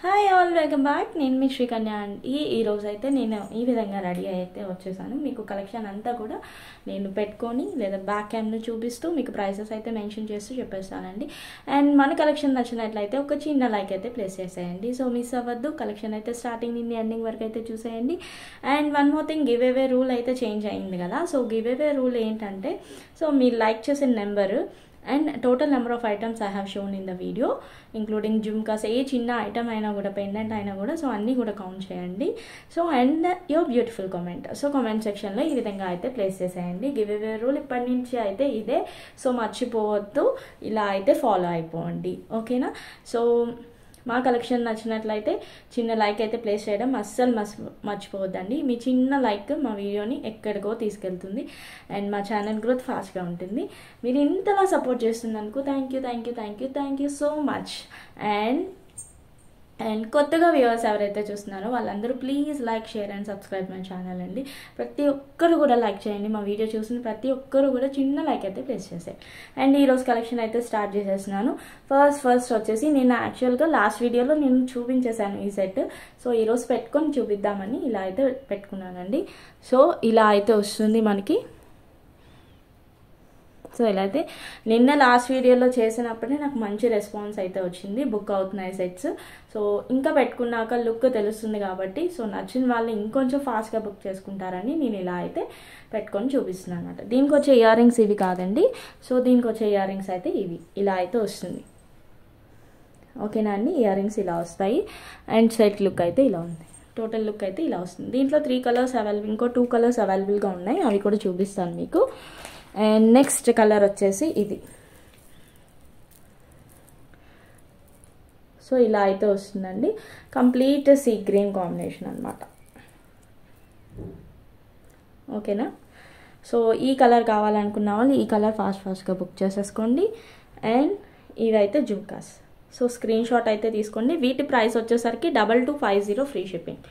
Hi all, welcome back. నేను మీ శ్రీకన్య అండి. ఈరోజు అయితే నేను ఈ విధంగా రెడీ అయితే వచ్చేసాను. మీకు కలెక్షన్ అంతా కూడా నేను పెట్టుకొని లేదా బ్యాక్ క్యామ్ను చూపిస్తూ మీకు ప్రైసెస్ అయితే మెన్షన్ చేస్తూ చెప్పేస్తానండి. అండ్ మన కలెక్షన్ నచ్చినట్లయితే ఒక చిన్న లైక్ అయితే ప్లేస్ చేసేయండి. సో మిస్ అవ్వద్దు, కలెక్షన్ అయితే స్టార్టింగ్ నుండి ఎండింగ్ వరకు అయితే చూసేయండి. And one more thing, give away rule అయితే చేంజ్ అయింది కదా. సో గివ్ అవే రూల్ ఏంటంటే, సో మీరు లైక్ చేసిన number and total number of items I have shown in the video including jumkas, ఏ చిన్న ఐటమ్ అయినా కూడా, పెండెంట్ అయినా కూడా, సో అన్నీ కూడా కౌంట్ చేయండి. So and your beautiful comment, so comment సెక్షన్లో ఈ విధంగా అయితే ప్లేస్ చేసేయండి. గివ్ అవే రూల్ ఇప్పటి నుంచి అయితే ఇదే, సో మర్చిపోవద్దు, ఇలా అయితే ఫాలో అయిపోండి, ఓకేనా. సో మా కలెక్షన్ నచ్చినట్లయితే చిన్న లైక్ అయితే ప్లేస్ చేయడం అస్సలు మర్చిపోవద్దండి. మీ చిన్న లైక్ మా వీడియోని ఎక్కడికో తీసుకెళ్తుంది అండ్ మా ఛానల్ గ్రోత్ ఫాస్ట్గా ఉంటుంది. మీరు ఇంతలా సపోర్ట్ చేస్తున్నందుకు thank you so much. And కొత్తగా వ్యూవర్స్ ఎవరైతే చూస్తున్నారో వాళ్ళందరూ please like, share and subscribe my channel అండి. ప్రతి ఒక్కరు కూడా లైక్ చేయండి. మా వీడియో చూసిన ప్రతి ఒక్కరు కూడా చిన్న లైక్ అయితే ప్లేస్ చేసాయి. అండ్ ఈరోజు కలెక్షన్ అయితే స్టార్ట్ చేసేస్తున్నాను. ఫస్ట్ వచ్చేసి నేను యాక్చువల్గా లాస్ట్ వీడియోలో నేను చూపించేశాను ఈ సెట్. సో ఈరోజు పెట్టుకొని చూపిద్దామని ఇలా అయితే పెట్టుకున్నానండి. సో ఇలా అయితే వస్తుంది మనకి. సో ఇలా అయితే నిన్న లాస్ట్ వీడియోలో చేసినప్పుడే నాకు మంచి రెస్పాన్స్ అయితే వచ్చింది. బుక్ అవుతున్నాయి సెట్స్. సో ఇంకా పెట్టుకున్నాక లుక్ తెలుస్తుంది కాబట్టి, సో నచ్చిన వాళ్ళు ఇంకొంచెం ఫాస్ట్గా బుక్ చేసుకుంటారని నేను ఇలా అయితే పెట్టుకొని చూపిస్తున్నాను అనమాట. దీనికి వచ్చే ఇయర్ రింగ్స్ ఇవి కాదండి. సో దీనికి వచ్చే ఇయర్ రింగ్స్ అయితే ఇవి ఇలా అయితే వస్తుంది, ఓకేనా అండి. ఇయర్ రింగ్స్ ఇలా వస్తాయి అండ్ సెట్ లుక్ అయితే ఇలా ఉంది. టోటల్ లుక్ అయితే ఇలా వస్తుంది. దీంట్లో 3 కలర్స్ అవైలబుల్, ఇంకో 2 కలర్స్ అవైలబుల్గా ఉన్నాయి, అవి కూడా చూపిస్తాను మీకు. అండ్ నెక్స్ట్ కలర్ వచ్చేసి ఇది. సో ఇలా అయితే వస్తుందండి. కంప్లీట్ సీ గ్రీన్ కాంబినేషన్ అనమాట, ఓకేనా. సో ఈ కలర్ కావాలనుకున్న వాళ్ళు ఈ కలర్ ఫాస్ట్గా బుక్ చేసేసుకోండి. అండ్ ఇవైతే జుమ్కాస్. సో స్క్రీన్ షాట్ అయితే తీసుకోండి. వీటి ప్రైస్ వచ్చేసరికి 2250 ఫ్రీ షిప్పింగ్.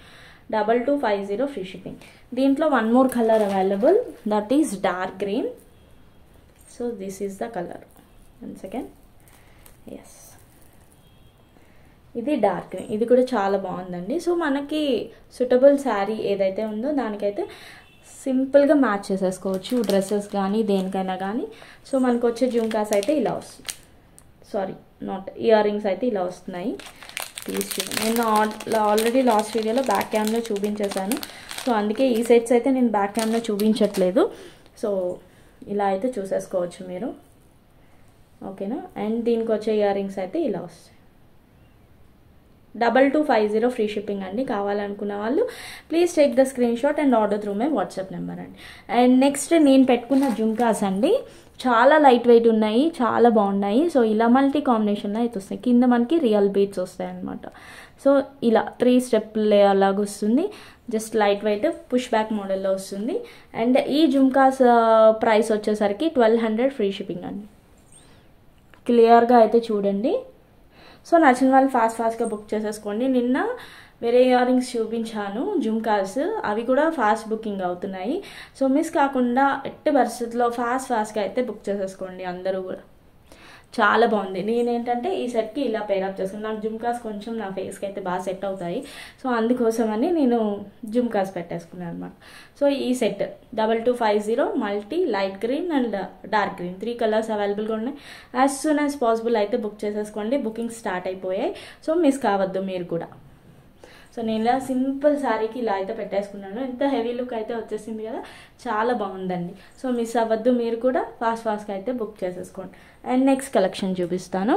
2250 free shipping. దీంట్లో one more colour available, that is dark green. So this is the colour. 1 second. Yes, ఇది డార్క్ గ్రీన్. ఇది కూడా చాలా బాగుందండి. సో మనకి సూటబుల్ శారీ ఏదైతే ఉందో దానికైతే సింపుల్గా మ్యాచ్ చేసేసుకోవచ్చు, డ్రెస్సెస్ కానీ దేనికైనా కానీ. సో మనకు వచ్చే జుమ్కాస్ అయితే ఇలా వస్తుంది, సారీ నాట్ ఇయర్ రింగ్స్ అయితే ఇలా వస్తున్నాయి. నేను ఆల్రెడీ లాస్ట్ వీడియోలో బ్యాక్ క్యామ్లో చూపించేశాను. సో అందుకే ఈ సెట్స్ అయితే నేను బ్యాక్ క్యామ్లో చూపించట్లేదు. సో ఇలా అయితే చూసేసుకోవచ్చు మీరు, ఓకేనా. అండ్ దీనికి వచ్చే ఇయర్ రింగ్స్ అయితే ఇలా వస్తాయి. 2250 ఫ్రీ షిప్పింగ్ అండి. కావాలనుకున్న వాళ్ళు please take the screenshot and order through my WhatsApp number అండి. అండ్ నెక్స్ట్ నేను పెట్టుకున్న జుమ్కాస్ అండి, చాలా లైట్ వెయిట్ ఉన్నాయి, చాలా బాగున్నాయి. సో ఇలా మల్టీ కాంబినేషన్లో అయితే వస్తాయి. కింద మనకి రియల్ బీట్స్ వస్తాయి అన్నమాట. సో ఇలా 3 స్టెప్ లేయర్ లాగా వస్తుంది. Just light weight push back మోడల్లో వస్తుంది. అండ్ ఈ జుమ్కాస్ ప్రైస్ వచ్చేసరికి 1200 ఫ్రీ షిప్పింగ్ అండి. క్లియర్గా అయితే చూడండి. సో నచ్చిన వాళ్ళు ఫాస్ట్గా బుక్ చేసేసుకోండి. నిన్న వేరే ఇయర్ రింగ్స్ చూపించాను జుమ్కాస్, అవి కూడా ఫాస్ట్ బుకింగ్ అవుతున్నాయి. సో మిస్ కాకుండా ఎట్టి పరిస్థితుల్లో ఫాస్ట్గా అయితే బుక్ చేసేసుకోండి అందరూ కూడా. చాలా బాగుంది. నేనేంటంటే ఈ సెట్కి ఇలా పేరప్ చేసుకున్నాను. నాకు జుమ్కాస్ కొంచెం నా ఫేస్కి అయితే బాగా సెట్ అవుతాయి. సో అందుకోసమని నేను జుమ్కాస్ పెట్టేసుకున్నాను అనమాట. సో ఈ set 2250 multi light green and dark green 3 colours అవైలబుల్గా ఉన్నాయి. యాజ్ సూన్ యాజ్ పాసిబుల్ అయితే బుక్ చేసేసుకోండి. బుకింగ్ స్టార్ట్ అయిపోయాయి. సో మిస్ కావద్దు మీరు కూడా. సో నేను ఇలా సింపుల్ శారీకి ఇలా అయితే పెట్టేసుకున్నాను. ఎంత హెవీ లుక్ అయితే వచ్చేసింది కదా, చాలా బాగుందండి. సో మిస్ అవ్వద్దు, మీరు కూడా ఫాస్ట్గా అయితే బుక్ చేసేసుకోండి. అండ్ నెక్స్ట్ కలెక్షన్ చూపిస్తాను.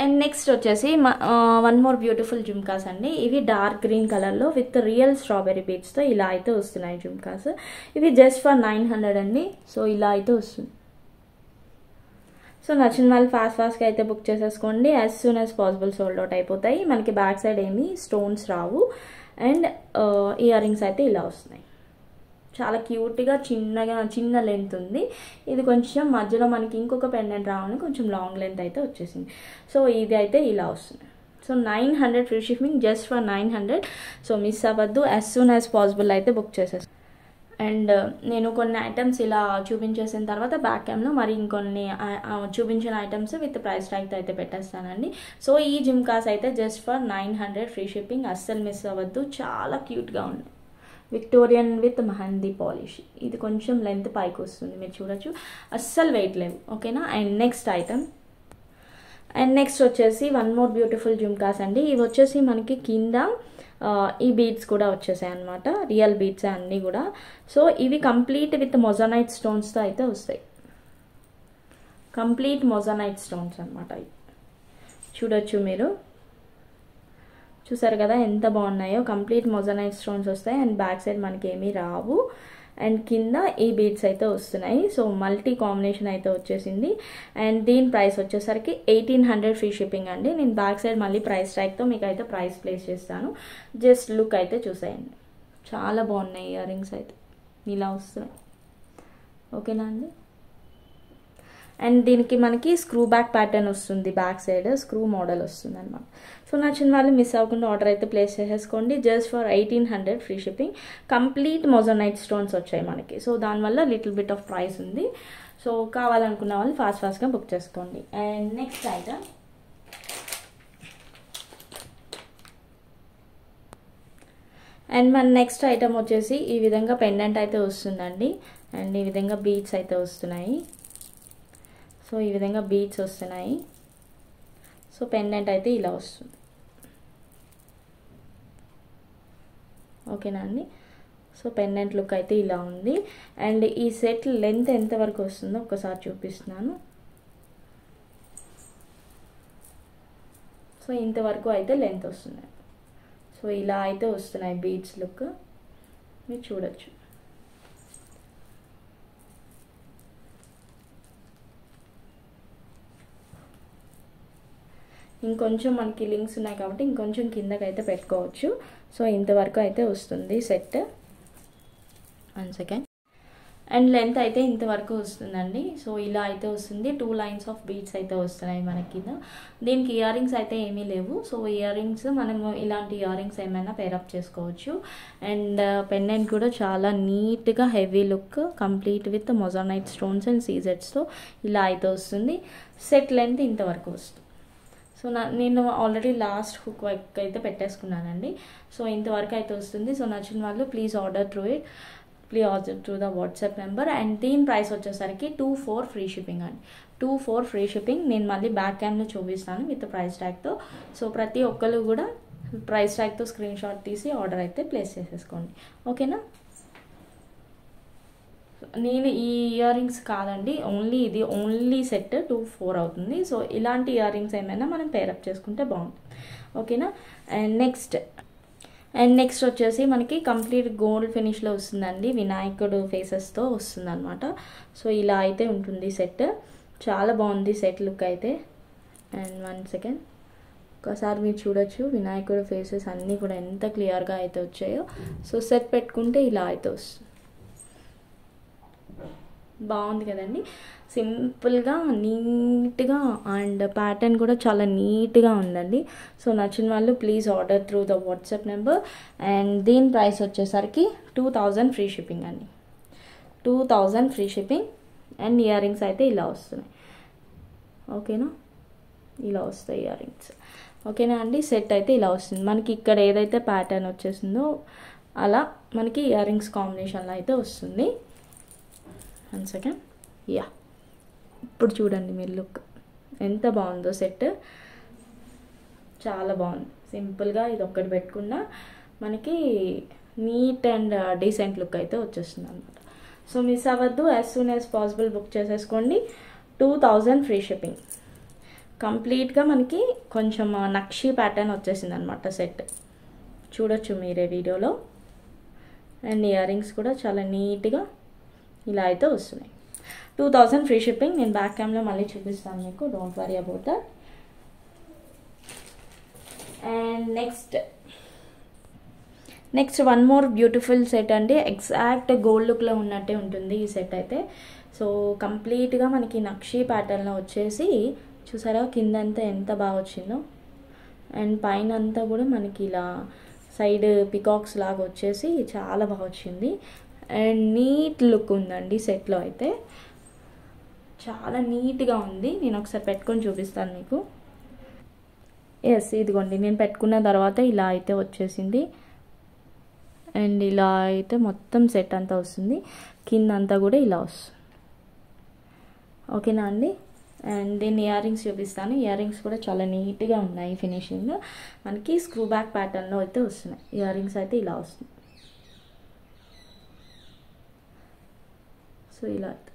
అండ్ నెక్స్ట్ వచ్చేసి వన్ మోర్ బ్యూటిఫుల్ జుమ్కాస్ అండి. ఇవి డార్క్ గ్రీన్ కలర్లో విత్ రియల్ స్ట్రాబెరీ బీడ్స్తో ఇలా అయితే వస్తున్నాయి జుమ్కాస్. ఇవి జస్ట్ ఫర్ 900 అండి. సో ఇలా అయితే వస్తుంది. సో నచ్చిన వాళ్ళు ఫాస్ట్గా అయితే బుక్ చేసేసుకోండి. As soon as possible sold out అయిపోతాయి. మనకి బ్యాక్ సైడ్ ఏమీ stones Rao. And ear rings అయితే ఇలా వస్తున్నాయి. చాలా క్యూట్గా చిన్న లెంత్ ఉంది. ఇది కొంచెం మధ్యలో మనకి ఇంకొక పెండెంట్ రావని కొంచెం లాంగ్ లెంత్ అయితే వచ్చేసింది. సో ఇది అయితే ఇలా వస్తుంది. So 900 free shipping, just for 900. So miss అవ్వద్దు, యాజ్ సూన్ యాజ్ పాసిబుల్ అయితే బుక్ చేసేస్తాను. అండ్ నేను కొన్ని ఐటమ్స్ ఇలా చూపించేసిన తర్వాత బ్యాక్ క్యామ్లో మరి ఇంకొన్ని చూపించిన ఐటమ్స్ విత్ ప్రైస్ ట్యాగ్తో అయితే పెట్టేస్తానండి. సో ఈ జిమ్కాస్ అయితే జస్ట్ ఫర్ 900 ఫ్రీ షిప్పింగ్. అస్సలు మిస్ అవ్వద్దు, చాలా క్యూట్గా ఉన్నాయి. Victorian with mehndi polish. ఇది కొంచెం లెంత్ పైకి వస్తుంది, మీరు చూడొచ్చు, అస్సలు వెయిట్ లేవు. ఓకేనా. And next item, and next వచ్చేసి వన్ మోర్ బ్యూటిఫుల్ జిమ్కాస్ అండి. ఇవి వచ్చేసి మనకి కింద ఈ బీడ్స్ కూడా వచ్చేసాయి అనమాట, రియల్ బీడ్స్ అన్నీ కూడా. సో ఇవి కంప్లీట్ విత్ మొజానైట్ స్టోన్స్తో అయితే వస్తాయి, కంప్లీట్ మొజానైట్ స్టోన్స్ అనమాట. చూడొచ్చు మీరు, చూసారు కదా ఎంత బాగున్నాయో. కంప్లీట్ మొజానైట్ స్టోన్స్ వస్తాయి అండ్ బ్యాక్ సైడ్ మనకి ఏమీ రావు. అండ్ కింద ఈ బీడ్స్ అయితే వస్తున్నాయి. సో మల్టీ కాంబినేషన్ అయితే వచ్చేసింది. అండ్ దీని ప్రైస్ వచ్చేసరికి 1800 ఫ్రీ షిప్పింగ్ అండి. నేను బ్యాక్ సైడ్ మళ్ళీ ప్రైస్ ట్యాగ్తో మీకు అయితే ప్రైస్ ప్లేస్ చేస్తాను. జస్ట్ లుక్ అయితే చూసేయండి, చాలా బాగున్నాయి ఇయర్ రింగ్స్ అయితే ఇలా వస్తున్నాయి. ఓకేనా అండి. అండ్ దీనికి మనకి స్క్రూ బ్యాక్ ప్యాటర్న్ వస్తుంది, బ్యాక్ సైడ్ స్క్రూ మోడల్ వస్తుంది అనమాట. సో నచ్చిన వాళ్ళు మిస్ అవ్వకుండా ఆర్డర్ అయితే ప్లేస్ చేసేసుకోండి. Just for 1800 free shipping. Complete moissanite stones వచ్చాయి మనకి. సో దానివల్ల లిటిల్ బిట్ ఆఫ్ ప్రైస్ ఉంది. సో కావాలనుకున్న వాళ్ళు ఫాస్ట్గా బుక్ చేసుకోండి. అండ్ నెక్స్ట్ ఐటమ్, అండ్ మన నెక్స్ట్ ఐటమ్ వచ్చేసి ఈ విధంగా పెండెంట్ అయితే వస్తుందండి. అండ్ ఈ విధంగా బీడ్స్ అయితే వస్తున్నాయి. సో ఈ విధంగా బీడ్స్ వస్తున్నాయి. సో పెండెంట్ అయితే ఇలా వస్తుంది. ఓకేనా అండి. సో పెండెంట్ లుక్ అయితే ఇలా ఉంది. అండ్ ఈ సెట్ లెంత్ ఎంతవరకు వస్తుందో ఒకసారి చూపిస్తున్నాను. సో ఇంతవరకు అయితే లెంత్ వస్తుంది. సో ఇలా అయితే వస్తున్నాయి బీడ్స్ లుక్, మీరు చూడొచ్చు. ఇంకొంచెం మనకి లింక్స్ ఉన్నాయి కాబట్టి ఇంకొంచెం కిందకి అయితే పెట్టుకోవచ్చు. సో ఇంతవరకు అయితే వస్తుంది సెట్. 1 సెకండ్. అండ్ లెంత్ అయితే ఇంతవరకు వస్తుందండి. సో ఇలా అయితే వస్తుంది. 2 లైన్స్ ఆఫ్ బీడ్స్ అయితే వస్తున్నాయి మనకి కింద. దీనికి ఇయర్ రింగ్స్ అయితే ఏమీ లేవు. సో ఇయర్ రింగ్స్ మనము ఇలాంటి ఇయర్ రింగ్స్ ఏమైనా పేరప్ చేసుకోవచ్చు. అండ్ పెండెంట్ కూడా చాలా నీట్గా heavy look, complete with moissanite stones and సీజెట్స్తో ఇలా అయితే వస్తుంది. సెట్ లెంత్ ఇంతవరకు వస్తుంది. సో నేను ఆల్రెడీ లాస్ట్ హుక్ వర్క్ అయితే పెట్టేసుకున్నానండి. సో ఇంతవరకు అయితే వస్తుంది. సో నచ్చిన వాళ్ళు please order through the WhatsApp number. And దీని ప్రైస్ వచ్చేసరికి 24 ఫ్రీ షిప్పింగ్ అండి. 24 ఫ్రీ షిప్పింగ్. నేను మళ్ళీ బ్యాక్ క్యామ్లో చూపిస్తాను విత్ ప్రైస్ ట్యాగ్తో. సో ప్రతి ఒక్కరు కూడా ప్రైస్ ట్యాగ్తో స్క్రీన్ షాట్ తీసి ఆర్డర్ అయితే ప్లేస్ చేసేసుకోండి. ఓకేనా. నేను ఈ ఇయర్ రింగ్స్ కాదండి, ఓన్లీ సెట్ 24 అవుతుంది. సో ఇలాంటి ఇయర్ రింగ్స్ ఏమైనా మనం పేరప్ చేసుకుంటే బాగుంటుంది. ఓకేనా. అండ్ నెక్స్ట్ వచ్చేసి మనకి కంప్లీట్ గోల్డ్ ఫినిష్లో వస్తుందండి, వినాయకుడు ఫేసెస్తో వస్తుంది అనమాట. సో ఇలా అయితే ఉంటుంది సెట్, చాలా బాగుంది సెట్ లుక్ అయితే. అండ్ 1 సెకండ్, ఒకసారి మీరు చూడొచ్చు వినాయకుడు ఫేసెస్ అన్నీ కూడా ఎంత క్లియర్గా అయితే వచ్చాయో. సో సెట్ పెట్టుకుంటే ఇలా అయితే వస్తుంది. బాగుంది కదండి, సింపుల్గా నీట్గా అండ్ ప్యాటర్న్ కూడా చాలా నీట్గా ఉందండి. సో నచ్చిన వాళ్ళు please order through the WhatsApp number. And దీని ప్రైస్ వచ్చేసరికి 2000 ఫ్రీ షిప్పింగ్ అండి. 2000 free shipping. And ear rings అయితే ఇలా వస్తున్నాయి. ఓకేనా, ఇలా వస్తాయి ఇయర్ రింగ్స్. ఓకేనా అండి. సెట్ అయితే ఇలా వస్తుంది మనకి. ఇక్కడ ఏదైతే ప్యాటర్న్ వచ్చేసిందో అలా మనకి ఇయర్ రింగ్స్ కాంబినేషన్లో అయితే వస్తుంది. 1 సెకండ్. యా, ఇప్పుడు చూడండి మీరు లుక్ ఎంత బాగుందో సెట్, చాలా బాగుంది. సింపుల్గా ఇది ఒక్కటి పెట్టుకున్నా మనకి నీట్ అండ్ డీసెంట్ లుక్ అయితే వచ్చేస్తుంది అనమాట. సో మిస్ అవ్వద్దు, as soon as possible book చేసేసుకోండి. 2000 ఫ్రీ షిప్పింగ్. కంప్లీట్గా మనకి కొంచెం నక్షి ప్యాటర్న్ వచ్చేసింది అనమాట సెట్, చూడొచ్చు మీరే వీడియోలో. అండ్ ఇయర్ రింగ్స్ కూడా చాలా నీట్గా ఇలా అయితే వస్తున్నాయి. 2000 ఫ్రీ షిప్పింగ్. నేను బ్యాక్ క్యామ్లో మళ్ళీ చూపిస్తాను మీకు, don't worry about that. And next one more beautiful set అండి. ఎగ్జాక్ట్ గోల్డ్ లుక్లో ఉన్నట్టే ఉంటుంది ఈ సెట్ అయితే. సో కంప్లీట్గా మనకి నక్షి ప్యాటర్న్లో వచ్చేసి చూసారా కిందంతా ఎంత బాగా వచ్చిందో. అండ్ పైన అంతా కూడా మనకి ఇలా సైడ్ పికాక్స్ లాగా వచ్చేసి చాలా బాగా వచ్చింది. అండ్ నీట్ లుక్ ఉందండి సెట్లో అయితే, చాలా నీట్గా ఉంది. నేను ఒకసారి పెట్టుకొని చూపిస్తాను మీకు. ఎస్, ఇదిగోండి నేను పెట్టుకున్న తర్వాత ఇలా అయితే వచ్చేసింది. అండ్ ఇలా అయితే మొత్తం సెట్ అంతా వస్తుంది, కింద అంతా కూడా ఇలా వస్తుంది. ఓకేనా అండి. అండ్ దీని ఇయర్ రింగ్స్ చూపిస్తాను. ఇయర్ రింగ్స్ కూడా చాలా నీట్గా ఉన్నాయి, ఫినిషింగ్ మనకి స్క్రూ బ్యాక్ ప్యాటర్న్లో అయితే వస్తున్నాయి. ఇయర్ రింగ్స్ అయితే ఇలా వస్తుంది. సో ఇలా అయితే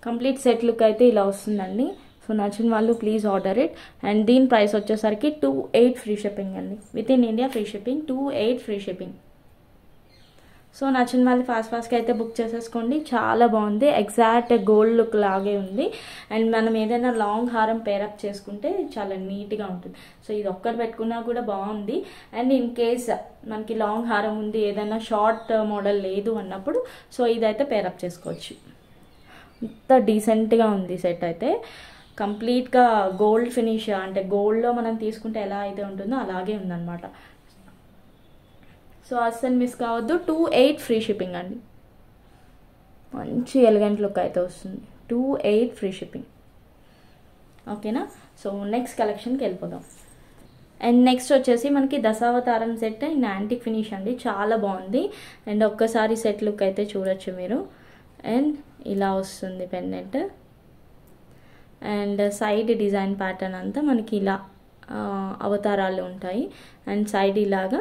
కంప్లీట్ సెట్ లుక్ అయితే ఇలా వస్తుందండి. సో నచ్చిన వాళ్ళు ప్లీజ్ ఆర్డర్ ఇట్. అండ్ దీని ప్రైస్ వచ్చేసరికి 28 ఫ్రీ షిప్పింగ్ అండి. With in India free shipping, 28 free shipping. So నచ్చిన వాళ్ళు ఫాస్ట్గా అయితే బుక్ చేసేసుకోండి. చాలా బాగుంది, ఎగ్జాక్ట్ గోల్డ్ లుక్ లాగే ఉంది. అండ్ మనం ఏదైనా లాంగ్ హారం పేరప్ చేసుకుంటే చాలా నీట్గా ఉంటుంది. సో ఇది ఒక్కటి పెట్టుకున్నా కూడా బాగుంది. అండ్ ఇన్ కేస్ మనకి లాంగ్ హారం ఉంది, ఏదైనా షార్ట్ మోడల్ లేదు అన్నప్పుడు సో ఇదైతే పేరప్ చేసుకోవచ్చు. ఇంత డీసెంట్గా ఉంది సెట్ అయితే. కంప్లీట్గా గోల్డ్ ఫినిష్, అంటే గోల్డ్లో మనం తీసుకుంటే ఎలా అయితే ఉంటుందో అలాగే ఉందన్నమాట. సో అస్సలు మిస్ కావద్దు. 28 ఫ్రీ షిప్పింగ్ అండి. మంచి ఎలిగెంట్ లుక్ అయితే వస్తుంది. 28 ఫ్రీ షిప్పింగ్. ఓకేనా. సో నెక్స్ట్ కలెక్షన్కి వెళ్ళిపోదాం. అండ్ నెక్స్ట్ వచ్చేసి మనకి Dasavatharam set in antique finish అండి. చాలా బాగుంది. అండ్ ఒక్కసారి సెట్ లుక్ అయితే చూడొచ్చు మీరు. అండ్ ఇలా వస్తుంది pendant. And side design pattern అంతా మనకి ఇలా అవతారాలు ఉంటాయి. అండ్ సైడ్ ఇలాగా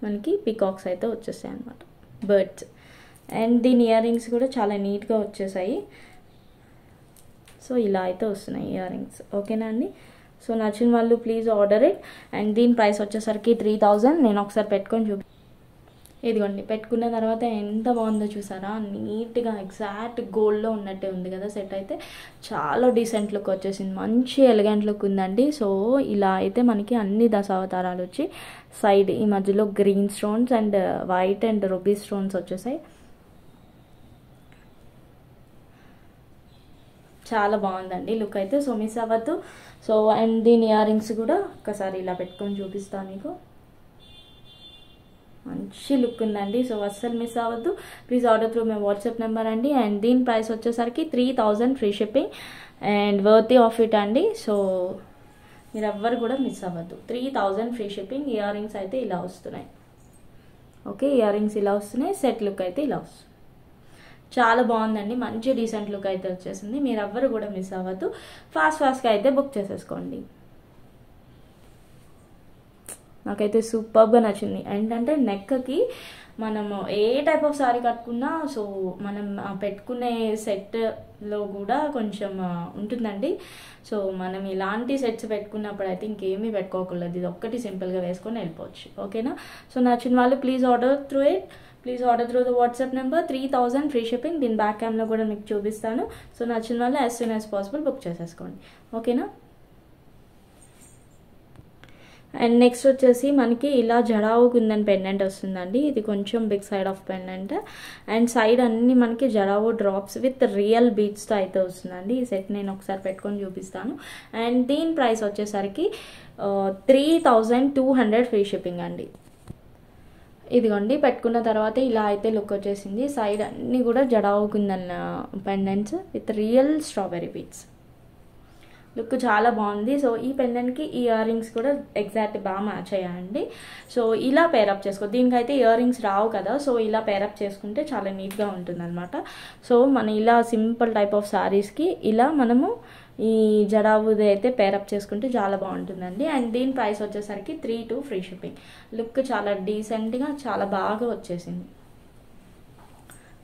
మనకి పికాక్స్ అయితే వచ్చేసాయి అన్నమాట, బర్డ్స్. అండ్ దీని ఇయర్ రింగ్స్ కూడా చాలా నీట్గా వచ్చేసాయి. సో ఇలా అయితే వస్తున్నాయి ఇయర్ రింగ్స్. ఓకేనా అండి. సో నచ్చిన వాళ్ళు ప్లీజ్ ఆర్డర్ ఇట్. అండ్ దీని ప్రైస్ వచ్చేసరికి 3000. నేను ఒకసారి పెట్టుకొని ఇదిగోండి పెట్టుకున్న తర్వాత ఎంత బాగుందో చూసారా. నీట్గా ఎగ్జాక్ట్ గోల్డ్లో ఉన్నట్టే ఉంది కదా సెట్ అయితే. చాలా డీసెంట్ లుక్ వచ్చేసింది, మంచి ఎలిగెంట్ లుక్ ఉందండి. సో ఇలా అయితే మనకి అన్ని దశావతారాలు వచ్చి సైడ్ ఈ మధ్యలో green stones and white and ruby stones వచ్చేసాయి. చాలా బాగుందండి లుక్ అయితే. సో మిస్ అవ్వద్దు. సో అండ్ దీని ఇయర్ రింగ్స్ కూడా ఒక్కసారి ఇలా పెట్టుకొని చూపిస్తాను మీకు. మంచి లుక్ ఉందండి. సో అస్సలు మిస్ అవ్వద్దు. Please order through my WhatsApp number అండి. అండ్ దీని ప్రైస్ వచ్చేసరికి 3000 free shipping and worthy of it అండి. సో మీరు ఎవ్వరు కూడా మిస్ అవ్వద్దు. 3000 ఫ్రీ షిప్పింగ్. ఇయర్ రింగ్స్ అయితే ఇలా వస్తున్నాయి. ఓకే, ఇయర్ రింగ్స్ ఇలా వస్తున్నాయి. సెట్ లుక్ అయితే ఇలా వస్తుంది. చాలా బాగుందండి, మంచి డీసెంట్ లుక్ అయితే వచ్చేసింది. మీరు ఎవ్వరు కూడా మిస్ అవ్వద్దు. ఫాస్ట్గా అయితే బుక్ చేసేసుకోండి. నాకైతే సూపర్గా నచ్చింది. ఏంటంటే నెక్కి మనము ఏ టైప్ ఆఫ్ సారీ కట్టుకున్నా సో మనం పెట్టుకునే సెట్లో కూడా కొంచెం ఉంటుందండి. సో మనం ఇలాంటి సెట్స్ పెట్టుకున్నప్పుడు అయితే ఇంకేమీ పెట్టుకోకూడదు, ఇది ఒక్కటి సింపుల్గా వేసుకొని వెళ్ళిపోవచ్చు. ఓకేనా. సో నచ్చిన వాళ్ళు please order through it. Please order through the WhatsApp number. 3000 free shipping. దీని బ్యాక్ క్యామ్లో కూడా మీకు చూపిస్తాను. సో నచ్చిన వాళ్ళు as soon as possible book చేసేసుకోండి. ఓకేనా. అండ్ నెక్స్ట్ వచ్చేసి మనకి ఇలా జడావు కుందన్ పెండెంట్ వస్తుందండి. ఇది కొంచెం big side of pendant. And side అన్ని మనకి జడావు డ్రాప్స్ విత్ రియల్ బీట్స్తో అయితే వస్తుందండి. ఈ సెట్ నేను ఒకసారి పెట్టుకొని చూపిస్తాను. అండ్ దీని ప్రైస్ వచ్చేసరికి 3200 ఫ్రీ షిప్పింగ్ అండి. ఇదిగోండి పెట్టుకున్న తర్వాత ఇలా అయితే లుక్ వచ్చేసింది. సైడ్ అన్నీ కూడా jadau kundan pendants with real strawberry beads. Look చాలా బాగుంది. సో ఈ పెండెంట్కి ఈ ఇయర్ రింగ్స్ కూడా ఎగ్జాక్ట్ బాగా మ్యాచ్ అయ్యాయండి. సో ఇలా పేరప్ చేసుకో. దీనికైతే ఇయర్ రింగ్స్ రావు కదా, సో ఇలా పేరప్ చేసుకుంటే చాలా నీట్గా ఉంటుంది అనమాట. సో మనం ఇలా సింపుల్ టైప్ ఆఫ్ శారీస్కి ఇలా మనము ఈ జడావుది అయితే పేరప్ చేసుకుంటే చాలా బాగుంటుందండి. అండ్ దీని ప్రైస్ వచ్చేసరికి 32 ఫ్రీ షిప్పింగ్. లుక్ చాలా డీసెంట్గా చాలా బాగా వచ్చేసింది.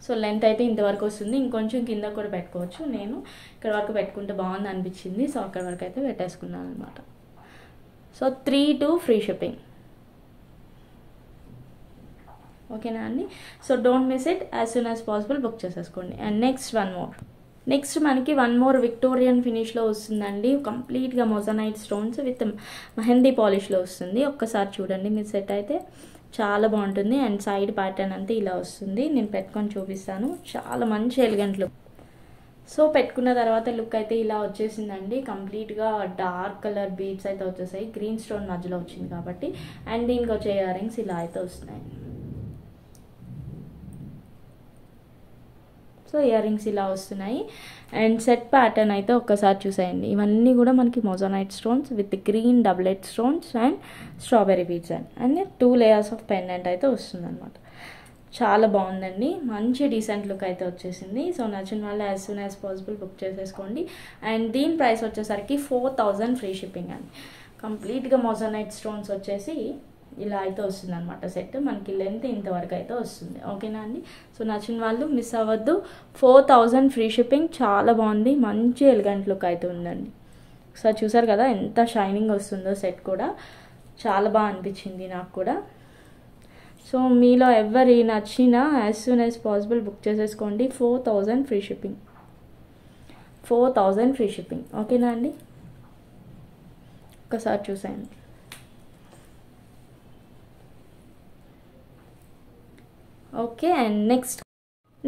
సో లెంత్ అయితే ఇంతవరకు వస్తుంది, ఇంకొంచెం కింద కూడా పెట్టుకోవచ్చు. నేను ఇక్కడ వరకు పెట్టుకుంటే బాగుంది అనిపించింది, సో అక్కడ వరకు అయితే పెట్టేసుకున్నాను అనమాట. So 32 free shipping. ఓకేనా అండి. So don't miss it, as soon as possible book చేసేసుకోండి. అండ్ నెక్స్ట్ మనకి వన్ మోర్ విక్టోరియన్ ఫినిష్లో వస్తుందండి. కంప్లీట్గా మొజనైట్ స్టోన్స్ విత్ మెహందీ పాలిష్లో వస్తుంది. ఒక్కసారి చూడండి మీ సెట్ అయితే చాలా బాగుంటుంది. అండ్ సైడ్ ప్యాటర్న్ అంతా ఇలా వస్తుంది. నేను పెట్టుకొని చూపిస్తాను. చాలా మంచి ఎలిగెంట్ లుక్. సో పెట్టుకున్న తర్వాత లుక్ అయితే ఇలా వచ్చేసిందండి. కంప్లీట్గా డార్క్ కలర్ బీడ్స్ అయితే వచ్చేసాయి. గ్రీన్ స్టోన్ మధ్యలో వచ్చింది కాబట్టి. అండ్ దీనికి వచ్చే ఇయర్ రింగ్స్ ఇలా అయితే వస్తున్నాయి. సో ఇయర్ రింగ్స్ ఇలా వస్తున్నాయి. అండ్ సెట్ ప్యాటర్న్ అయితే ఒక్కసారి చూసేయండి. ఇవన్నీ కూడా మనకి moissanite stones with green doublet stones and strawberry beads and 2 layers of pendant అయితే వస్తుంది అనమాట. చాలా బాగుందండి, మంచి డీసెంట్ లుక్ అయితే వచ్చేసింది. సో నచ్చిన వాళ్ళు as soon as possible book చేసేసుకోండి. అండ్ దీని ప్రైస్ వచ్చేసరికి 4000 ఫ్రీ షిప్పింగ్ అండి. కంప్లీట్గా మొజోనైట్ స్టోన్స్ వచ్చేసి ఇలా అయితే వస్తుంది అనమాట సెట్. మనకి లెంత్ ఇంతవరకు అయితే వస్తుంది. ఓకేనా అండి. సో నచ్చిన వాళ్ళు మిస్ అవ్వద్దు. 4000 ఫ్రీ షిప్పింగ్. చాలా బాగుంది, మంచి ఎలిగెంట్ లుక్ అయితే ఉందండి. సో చూసారు కదా ఎంత షైనింగ్ వస్తుందో సెట్ కూడా. చాలా బాగా అనిపించింది నాకు కూడా. సో మీలో ఎవరి నచ్చినా as soon as possible book చేసేసుకోండి. 4000 ఫ్రీ షిప్పింగ్. 4000 free shipping. ఓకేనా అండి. ఒకసారి చూసేయండి. Okay. And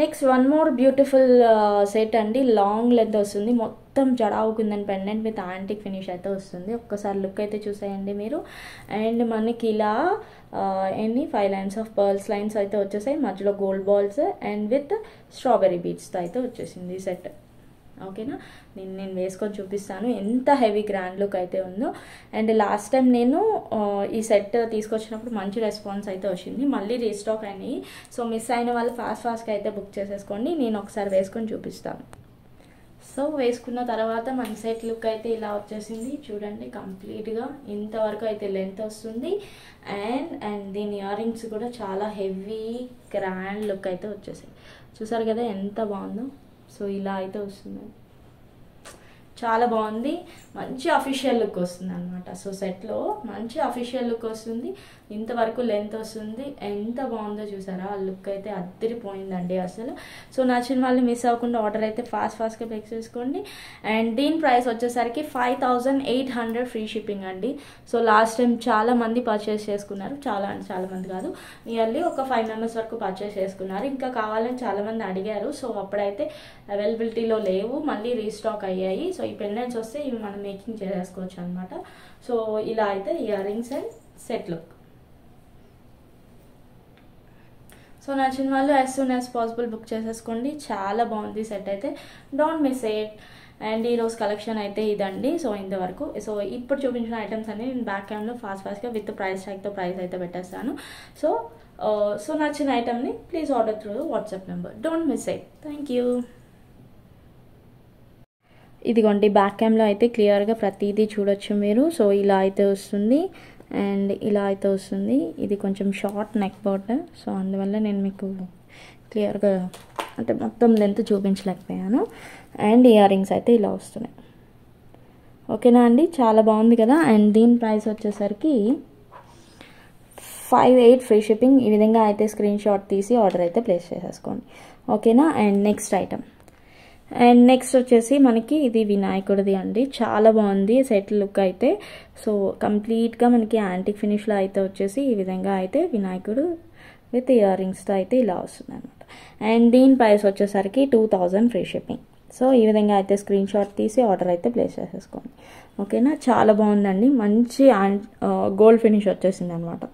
next one more beautiful set అండి. లాంగ్ లెంత్ వస్తుంది, మొత్తం jadau కిందని pendant with antique finish అయితే వస్తుంది. ఒక్కసారి లుక్ అయితే చూసేయండి మీరు. అండ్ మనకి ఇలా 5 లైన్స్ ఆఫ్ పర్ల్స్ లైన్స్ అయితే వచ్చేసాయి, మధ్యలో gold balls and with strawberry బీడ్స్తో అయితే వచ్చేసింది ఈ సెట్. ఓకేనా. నేను వేసుకొని చూపిస్తాను ఎంత హెవీ గ్రాండ్ లుక్ అయితే ఉందో. అండ్ లాస్ట్ టైం నేను ఈ సెట్ తీసుకొచ్చినప్పుడు మంచి రెస్పాన్స్ అయితే వచ్చింది, మళ్ళీ రీస్టాక్ అయినాయి. సో మిస్ అయిన వాళ్ళు ఫాస్ట్గా అయితే బుక్ చేసేసుకోండి. నేను ఒకసారి వేసుకొని చూపిస్తాను. సో వేసుకున్న తర్వాత మన సెట్ లుక్ అయితే ఇలా వచ్చేసింది చూడండి. కంప్లీట్గా ఇంతవరకు అయితే లెంత్ వస్తుంది. అండ్ దీని ఇయర్ రింగ్స్ కూడా చాలా హెవీ గ్రాండ్ లుక్ అయితే వచ్చేసాయి. చూసారు కదా ఎంత బాగుందో. సో ఇలా అయితే వస్తుంది, చాలా బాగుంది, మంచి అఫీషియల్ లుక్ వస్తుంది అనమాట. సో సెట్లో మంచి అఫీషియల్ లుక్ వస్తుంది, ఇంతవరకు లెంత్ వస్తుంది. ఎంత బాగుందో చూసారా, ఆ లుక్ అయితే అద్దరిపోయిందండి అసలు. సో నచ్చిన వాళ్ళు మిస్ అవ్వకుండా ఆర్డర్ అయితే ఫాస్ట్గా ప్లేస్ చేసుకోండి. అండ్ దీని ప్రైస్ వచ్చేసరికి 5800 ఫ్రీ షిప్పింగ్ అండి. సో లాస్ట్ టైం చాలా మంది పర్చేస్ చేసుకున్నారు, చాలా మంది కాదు, నియర్లీ ఒక 5 మెంబర్స్ వరకు పర్చేస్ చేసుకున్నారు. ఇంకా కావాలని చాలామంది అడిగారు. సో అప్పుడైతే అవైలబిలిటీలో లేవు, మళ్ళీ రీస్టాక్ అయ్యాయి. సో ఈ పెండెంట్స్ వస్తే ఇవి మనం మేకింగ్ చేసుకోవచ్చు అనమాట. సో ఇలా అయితే ear rings and set look. So నచ్చిన వాళ్ళు as soon as possible book చేసేసుకోండి. చాలా బాగుంది సెట్ అయితే, డోంట్ మిస్ ఇట్. అండ్ ఈరోజు కలెక్షన్ అయితే ఇదండి. సో ఇంతవరకు. సో ఇప్పుడు చూపించిన ఐటమ్స్ అన్ని నేను బ్యాక్ క్యామ్లో ఫాస్ట్గా విత్ ప్రైస్ ట్యాగ్తో ప్రైస్ అయితే పెట్టేస్తాను. సో నచ్చిన ఐటమ్ని please order through WhatsApp number. Don't miss it. Thank you. ఇదిగోండి బ్యాక్ క్యామ్లో అయితే క్లియర్గా ప్రతిదీ చూడొచ్చు మీరు. సో ఇలా అయితే వస్తుంది అండ్ ఇలా అయితే వస్తుంది. ఇది కొంచెం షార్ట్ నెక్ పార్ట్, సో అందువల్ల నేను మీకు క్లియర్గా అంటే మొత్తం లెంత్ చూపించలేకపోయాను. అండ్ ఇయర్ రింగ్స్ అయితే ఇలా వస్తున్నాయి. ఓకేనా అండి, చాలా బాగుంది కదా. అండ్ దీని ప్రైస్ వచ్చేసరికి 58 ఫ్రీ షిప్పింగ్. ఈ విధంగా అయితే స్క్రీన్ షాట్ తీసి ఆర్డర్ అయితే ప్లేస్ చేసేసుకోండి. ఓకేనా. And next item. And next వచ్చేసి మనకి ఇది వినాయకుడిది అండి. చాలా బాగుంది సెట్ లుక్ అయితే. సో కంప్లీట్గా మనకి యాంటిక్ ఫినిష్లో అయితే వచ్చేసి ఈ విధంగా అయితే వినాయకుడు విత్ ఇయర్ రింగ్స్తో అయితే ఇలా వస్తుంది అనమాట. అండ్ దీని ప్రైస్ వచ్చేసరికి 2000 ఫ్రీ షిప్పింగ్. సో ఈ విధంగా అయితే స్క్రీన్ షాట్ తీసి ఆర్డర్ అయితే ప్లేస్ చేసేసుకోండి. ఓకేనా. చాలా బాగుందండి, మంచి గోల్డ్ ఫినిష్ వచ్చేసింది అనమాట.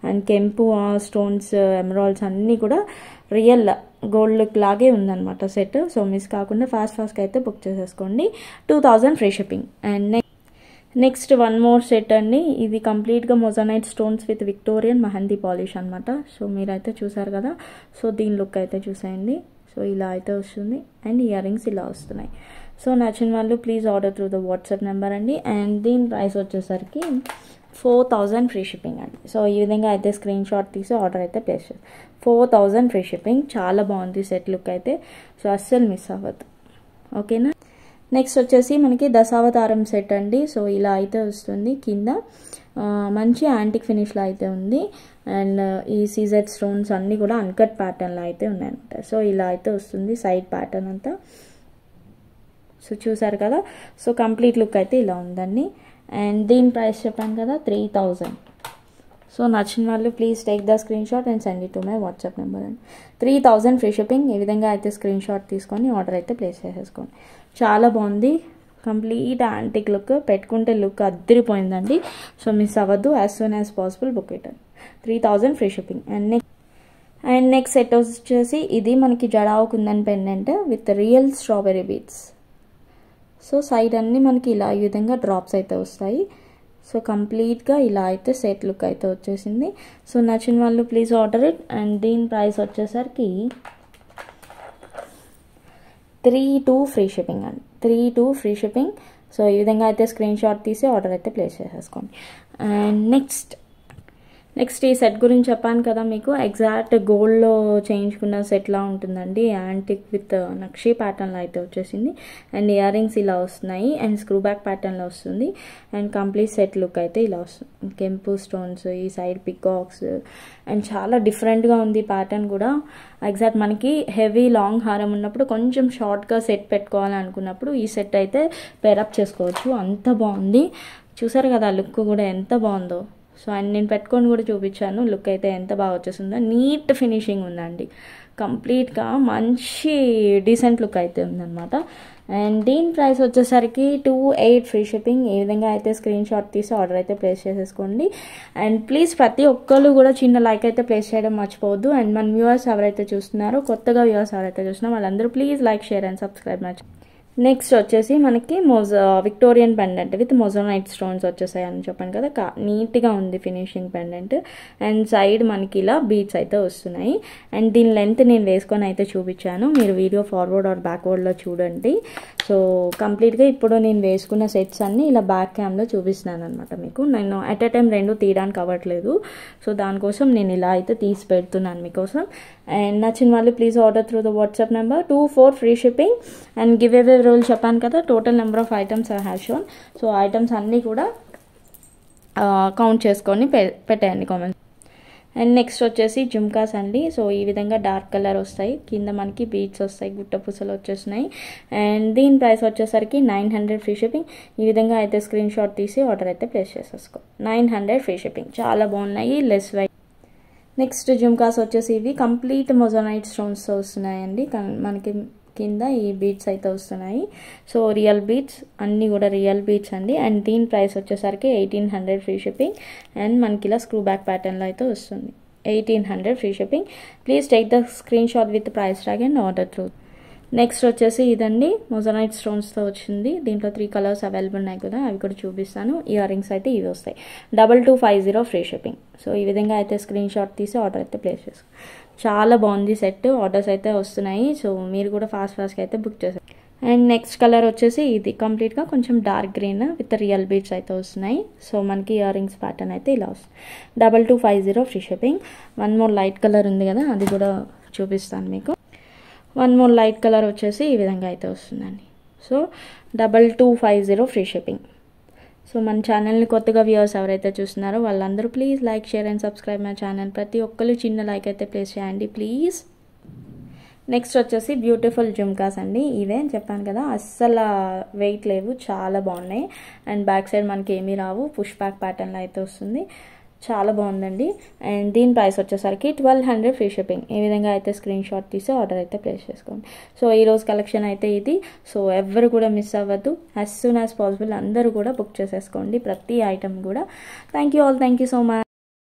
అండ్ కెంపు స్టోన్స్ ఎమరాల్డ్స్ అన్నీ కూడా రియల్ గోల్డ్ లుక్ లాగే ఉందన్నమాట సెట్. సో మిస్ కాకుండా ఫాస్ట్గా అయితే బుక్ చేసేసుకోండి. 2000 free shipping. And next one more set అండి. ఇది కంప్లీట్గా moissanite stones with Victorian mehndi polish అనమాట. సో మీరైతే చూసారు కదా. సో దీని లుక్ అయితే చూసేయండి. సో ఇలా అయితే వస్తుంది అండ్ ఇయర్ రింగ్స్ ఇలా వస్తున్నాయి. సో నచ్చిన వాళ్ళు please order through the WhatsApp number అండి. అండ్ దీని ప్రైస్ వచ్చేసరికి 4000 ఫ్రీ షిప్పింగ్ అండి. సో ఈ విధంగా అయితే స్క్రీన్ షాట్ తీసి ఆర్డర్ అయితే ప్లేస్ చేసి 4000 ఫ్రీ షిప్పింగ్. చాలా బాగుంది సెట్ లుక్ అయితే. సో అస్సలు మిస్ అవ్వద్దు. ఓకేనా. నెక్స్ట్ వచ్చేసి మనకి దశావతారం సెట్ అండి. సో ఇలా అయితే వస్తుంది. కింద మంచి యాంటిక్ ఫినిష్లో అయితే ఉంది. అండ్ ఈ సీజెడ్ స్టోన్స్ అన్నీ కూడా అన్కట్ ప్యాటర్న్లో అయితే ఉన్నాయన్నమాట. సో ఇలా అయితే వస్తుంది సైడ్ ప్యాటర్న్ అంతా. సో చూసారు కదా. సో కంప్లీట్ లుక్ అయితే ఇలా ఉందండి. అండ్ దీని ప్రైస్ చెప్పాను కదా 3000. సో నచ్చిన వాళ్ళు please take the screenshot and send it to my WhatsApp number అండి. 3000 ఫ్రీ షిప్పింగ్. ఈ విధంగా అయితే స్క్రీన్ షాట్ తీసుకొని ఆర్డర్ అయితే ప్లేస్ చేసేసుకోండి. చాలా బాగుంది, కంప్లీట్ యాంటిక్ లుక్, పెట్టుకుంటే లుక్ అద్దరిపోయిందండి. సో మిస్ అవ్వద్దు, as soon as possible book it. 3000 free shipping. And and next set వచ్చేసి ఇది మనకి jadau kundan pendant with real strawberry beads. So side అన్నీ మనకి ఇలా ఈ విధంగా డ్రాప్స్ అయితే వస్తాయి. సో కంప్లీట్గా ఇలా అయితే సెట్ లుక్ అయితే వచ్చేసింది. సో నచ్చిన వాళ్ళు ప్లీజ్ ఆర్డర్ ఇట్. అండ్ దీని ప్రైస్ వచ్చేసరికి 3/2 ఫ్రీ షిప్పింగ్ అండి. 3/2 ఫ్రీ షిప్పింగ్. సో ఈ విధంగా అయితే స్క్రీన్ షాట్ తీసి ఆర్డర్ అయితే ప్లేస్ చేసేసుకోండి. అండ్ నెక్స్ట్ ఈ సెట్ గురించి చెప్పాను కదా మీకు, ఎగ్జాక్ట్ గోల్డ్లో చేయించుకున్న సెట్లా ఉంటుందండి. యాంటిక్ విత్ నక్షీ ప్యాటర్న్లో అయితే వచ్చేసింది. అండ్ ఇయర్ రింగ్స్ ఇలా వస్తున్నాయి అండ్ స్క్రూ బ్యాక్ ప్యాటర్న్లో వస్తుంది. అండ్ కంప్లీట్ సెట్ లుక్ అయితే ఇలా వస్తుంది. కెంపు స్టోన్స్, ఈ సైడ్ పికాక్స్ అండ్ చాలా డిఫరెంట్గా ఉంది ప్యాటర్న్ కూడా. ఎగ్జాక్ట్ మనకి హెవీ లాంగ్ హారం ఉన్నప్పుడు కొంచెం షార్ట్గా సెట్ పెట్టుకోవాలనుకున్నప్పుడు ఈ సెట్ అయితే పేరప్ చేసుకోవచ్చు. అంత బాగుంది. చూసారు కదా లుక్ కూడా ఎంత బాగుందో. సో అండ్ నేను పెట్టుకొని కూడా చూపించాను, లుక్ అయితే ఎంత బాగా వచ్చేసిందో. నీట్ ఫినిషింగ్ ఉందండి, కంప్లీట్గా మంచి డీసెంట్ లుక్ అయితే ఉందన్నమాట. అండ్ దీని ప్రైస్ వచ్చేసరికి 2/8 ఫ్రీ షిప్పింగ్. ఈ విధంగా అయితే స్క్రీన్ షాట్ తీసి ఆర్డర్ అయితే ప్లేస్ చేసేసుకోండి. అండ్ ప్లీజ్ ప్రతి ఒక్కళ్ళు కూడా చిన్న లైక్ అయితే ప్లేస్ చేయడం మర్చిపోవద్దు. అండ్ మన వ్యూవర్స్ ఎవరైతే చూస్తున్నారో, కొత్తగా వ్యూవర్స్ ఎవరైతే చూస్తున్నారో వాళ్ళందరూ please like, share and subscribe మర్చిపోవద్దు. నెక్స్ట్ వచ్చేసి మనకి Victorian pendant with moissanite stones వచ్చేసాయి అని చెప్పాను కదా, నీట్గా ఉంది ఫినిషింగ్ పెండెంట్. అండ్ సైడ్ మనకి ఇలా బీడ్స్ అయితే వస్తున్నాయి. అండ్ దీని లెంత్ నేను వేసుకొని అయితే చూపించాను, మీరు వీడియో ఫార్వర్డ్ ఆర్ బ్యాక్వర్డ్లో చూడండి. సో కంప్లీట్గా ఇప్పుడు నేను వేసుకున్న సెట్స్ అన్నీ ఇలా బ్యాక్ క్యామ్లో చూపిస్తున్నాను అనమాట మీకు. నేను అట్ ఎ టైం 2 తీయడానికి అవ్వట్లేదు, సో దానికోసం నేను ఇలా అయితే తీసి పెడుతున్నాను మీకోసం. అండ్ నచ్చిన వాళ్ళు please order through the WhatsApp number. 2/4 free shipping. And give away rule చెప్పాను కదా, total number of items I have shown. So items అన్నీ కూడా కౌంట్ చేసుకొని పెట్టేయండి కామెంట్స్. అండ్ నెక్స్ట్ వచ్చేసి జుమ్కాస్ అండి. సో ఈ విధంగా డార్క్ కలర్ వస్తాయి, కింద మనకి బీడ్స్ వస్తాయి, గుట్ట పూసలు వచ్చేస్తున్నాయి. అండ్ దీని ప్రైస్ వచ్చేసరికి 900 ఫ్రీ షిప్పింగ్. ఈ విధంగా అయితే స్క్రీన్ షాట్ తీసి ఆర్డర్ అయితే ప్లేస్ చేసేసుకో. 900 free shipping. చాలా బాగున్నాయి, లెస్ వైట్. నెక్స్ట్ జుమ్కాస్ వచ్చేసి ఇవి కంప్లీట్ మొజోనైట్ స్టోన్స్తో వస్తున్నాయండి. మనకి కింద ఈ బీడ్స్ అయితే వస్తున్నాయి. సో రియల్ బీడ్స్, అన్నీ కూడా రియల్ బీడ్స్ అండి. అండ్ దీని ప్రైస్ వచ్చేసరికి 1800 ఫ్రీ షిప్పింగ్. అండ్ మనకి ఇలా స్క్రూ బ్యాక్ ప్యాటర్న్లో అయితే వస్తుంది. 1800 free shipping. Please take the screen shot with price tag and order through. Next వచ్చేసి ఇదండి, మొజోనైట్ స్టోన్స్తో వచ్చింది. దీంట్లో 3 కలర్స్ అవైలబుల్ ఉన్నాయి కదా, అవి కూడా చూపిస్తాను. ఇయర్ రింగ్స్ అయితే ఇవి వస్తాయి. 2250 ఫ్రీ షిప్పింగ్. సో ఈ విధంగా అయితే స్క్రీన్ షాట్ తీసి ఆర్డర్ అయితే ప్లేస్ చేసుకో. చాలా బాగుంది సెట్, ఆర్డర్స్ అయితే వస్తున్నాయి. సో మీరు కూడా ఫాస్ట్గా అయితే బుక్ చేస్తారు. అండ్ నెక్స్ట్ కలర్ వచ్చేసి ఇది కంప్లీట్గా కొంచెం dark green with real beads అయితే వస్తున్నాయి. సో మనకి ఇయర్ రింగ్స్ ప్యాటర్న్ అయితే ఇలా వస్తుంది. 2250 free shipping. 1 more light colour ఉంది కదా, అది కూడా చూపిస్తాను మీకు. 1 మోర్ లైట్ కలర్ వచ్చేసి ఈ విధంగా అయితే వస్తుందండి. So 2250 free shipping. సో మన ఛానల్ని కొత్తగా వ్యూవర్స్ ఎవరైతే చూస్తున్నారో వాళ్ళందరూ please like, share and subscribe my channel. ప్రతి ఒక్కరు చిన్న లైక్ అయితే ప్లేస్ చేయండి ప్లీజ్. నెక్స్ట్ వచ్చేసి బ్యూటిఫుల్ జుమ్కాస్ అండి. ఇవే చెప్పాను కదా, అస్సలు వెయిట్ లేవు, చాలా బాగున్నాయి. అండ్ బ్యాక్ సైడ్ మనకి ఏమీ రావు, పుష్ బ్యాక్ ప్యాటర్న్లో అయితే వస్తుంది. చాలా బాగుందండి. అండ్ దీని ప్రైస్ వచ్చేసరికి 1200 ఫ్రీ షిప్పింగ్. ఈ విధంగా అయితే స్క్రీన్ షాట్ తీసి ఆర్డర్ అయితే ప్లేస్ చేసుకోండి. సో ఈరోజు కలెక్షన్ అయితే ఇది. సో ఎవరు కూడా మిస్ అవ్వద్దు, యాజ్ సూన్ యాజ్ పాసిబుల్ అందరూ కూడా బుక్ చేసేసుకోండి ప్రతి ఐటమ్ కూడా. Thank you all, thank you so much.